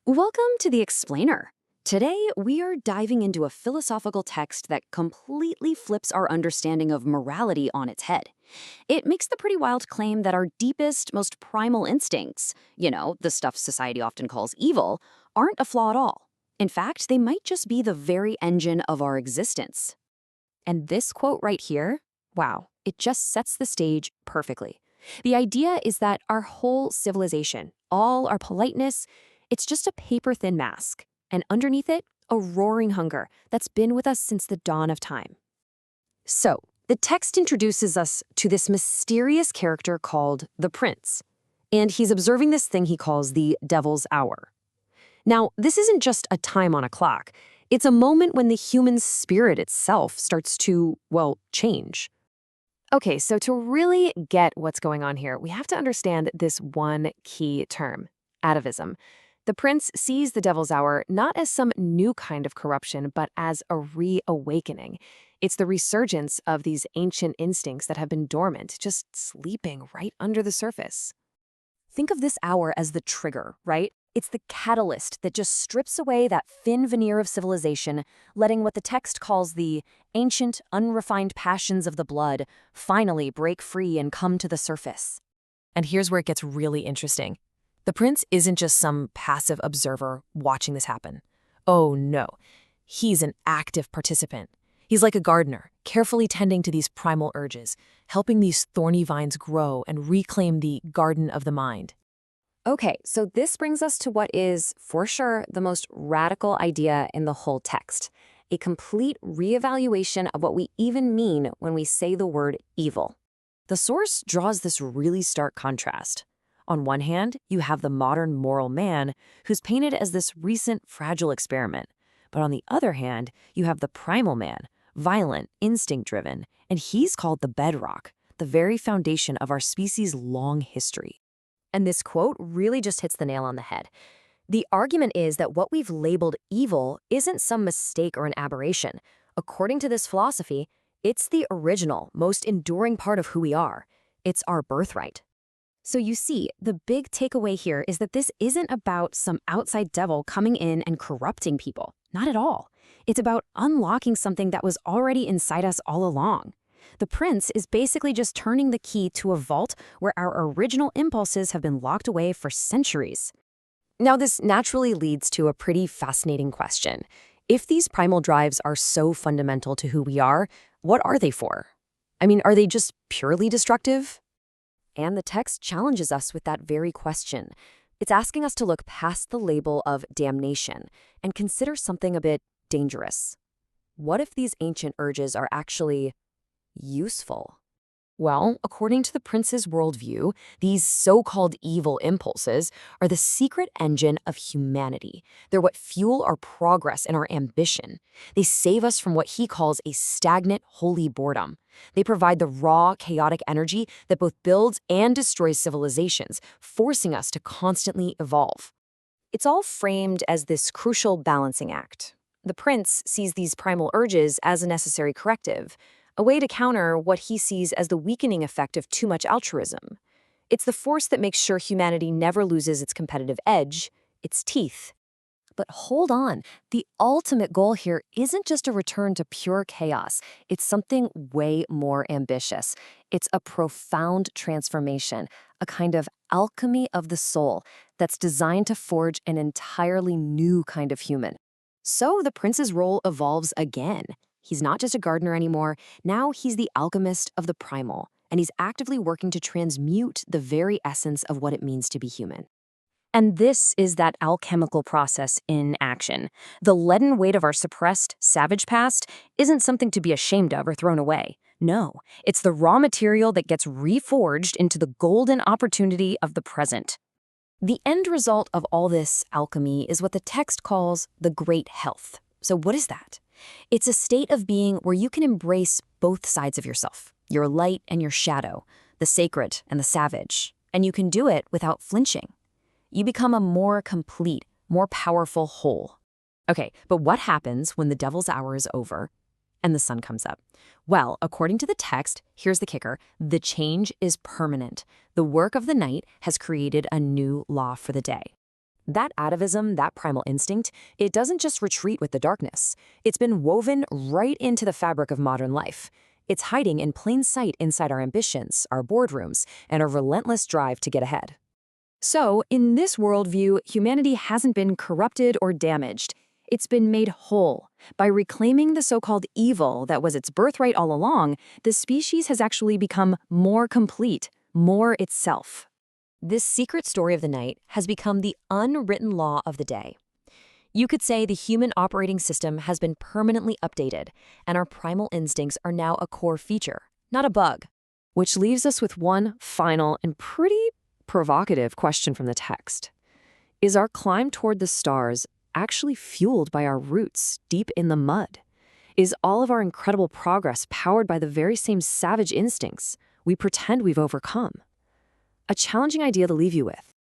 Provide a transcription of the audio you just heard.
Welcome to the Explainer. Today, we are diving into a philosophical text that completely flips our understanding of morality on its head. It makes the pretty wild claim that our deepest, most primal instincts, the stuff society often calls evil, aren't a flaw at all. In fact, they might just be the very engine of our existence. And this quote right here, wow, it just sets the stage perfectly. The idea is that our whole civilization, all our politeness, it's just a paper-thin mask, and underneath it, a roaring hunger that's been with us since the dawn of time. So, the text introduces us to this mysterious character called the Prince, and he's observing this thing he calls the Devil's Hour. Now, this isn't just a time on a clock. It's a moment when the human spirit itself starts to, well, change. Okay, so to really get what's going on here, we have to understand this one key term, atavism. The prince sees the devil's hour not as some new kind of corruption, but as a reawakening. It's the resurgence of these ancient instincts that have been dormant, just sleeping right under the surface. Think of this hour as the trigger, right? It's the catalyst that just strips away that thin veneer of civilization, letting what the text calls the ancient, unrefined passions of the blood finally break free and come to the surface. And here's where it gets really interesting. The prince isn't just some passive observer watching this happen. Oh no, he's an active participant. He's like a gardener, carefully tending to these primal urges, helping these thorny vines grow and reclaim the garden of the mind. Okay, so this brings us to what is, for sure, the most radical idea in the whole text, a complete reevaluation of what we even mean when we say the word evil. The source draws this really stark contrast. On one hand, you have the modern moral man who's painted as this recent fragile experiment. But on the other hand, you have the primal man, violent, instinct-driven, and he's called the bedrock, the very foundation of our species' long history. And this quote really just hits the nail on the head. The argument is that what we've labeled evil isn't some mistake or an aberration. According to this philosophy, it's the original, most enduring part of who we are. It's our birthright. So you see, the big takeaway here is that this isn't about some outside devil coming in and corrupting people. Not at all. It's about unlocking something that was already inside us all along. The prince is basically just turning the key to a vault where our original impulses have been locked away for centuries. Now, this naturally leads to a pretty fascinating question. If these primal drives are so fundamental to who we are, what are they for? I mean, are they just purely destructive? And the text challenges us with that very question. It's asking us to look past the label of damnation and consider something a bit dangerous. What if these ancient urges are actually useful? Well, according to the prince's worldview, these so-called evil impulses are the secret engine of humanity. They're what fuel our progress and our ambition. They save us from what he calls a stagnant, holy boredom. They provide the raw, chaotic energy that both builds and destroys civilizations, forcing us to constantly evolve. It's all framed as this crucial balancing act. The prince sees these primal urges as a necessary corrective, a way to counter what he sees as the weakening effect of too much altruism. It's the force that makes sure humanity never loses its competitive edge, its teeth. But hold on, the ultimate goal here isn't just a return to pure chaos. It's something way more ambitious. It's a profound transformation, a kind of alchemy of the soul that's designed to forge an entirely new kind of human. So the prince's role evolves again. He's not just a gardener anymore. Now he's the alchemist of the primal, and he's actively working to transmute the very essence of what it means to be human. And this is that alchemical process in action. The leaden weight of our suppressed, savage past isn't something to be ashamed of or thrown away. No, it's the raw material that gets reforged into the golden opportunity of the present. The end result of all this alchemy is what the text calls the great health. So what is that? It's a state of being where you can embrace both sides of yourself, your light and your shadow, the sacred and the savage, and you can do it without flinching. You become a more complete, more powerful whole. Okay, but what happens when the devil's hour is over and the sun comes up? Well, according to the text, here's the kicker, the change is permanent. The work of the night has created a new law for the day. That atavism, that primal instinct, it doesn't just retreat with the darkness. It's been woven right into the fabric of modern life. It's hiding in plain sight inside our ambitions, our boardrooms, and our relentless drive to get ahead. So, in this worldview, humanity hasn't been corrupted or damaged. It's been made whole. By reclaiming the so-called evil that was its birthright all along, the species has actually become more complete, more itself. This secret story of the night has become the unwritten law of the day. You could say the human operating system has been permanently updated, and our primal instincts are now a core feature, not a bug. Which leaves us with one final and pretty provocative question from the text. Is our climb toward the stars actually fueled by our roots deep in the mud? Is all of our incredible progress powered by the very same savage instincts we pretend we've overcome? A challenging idea to leave you with.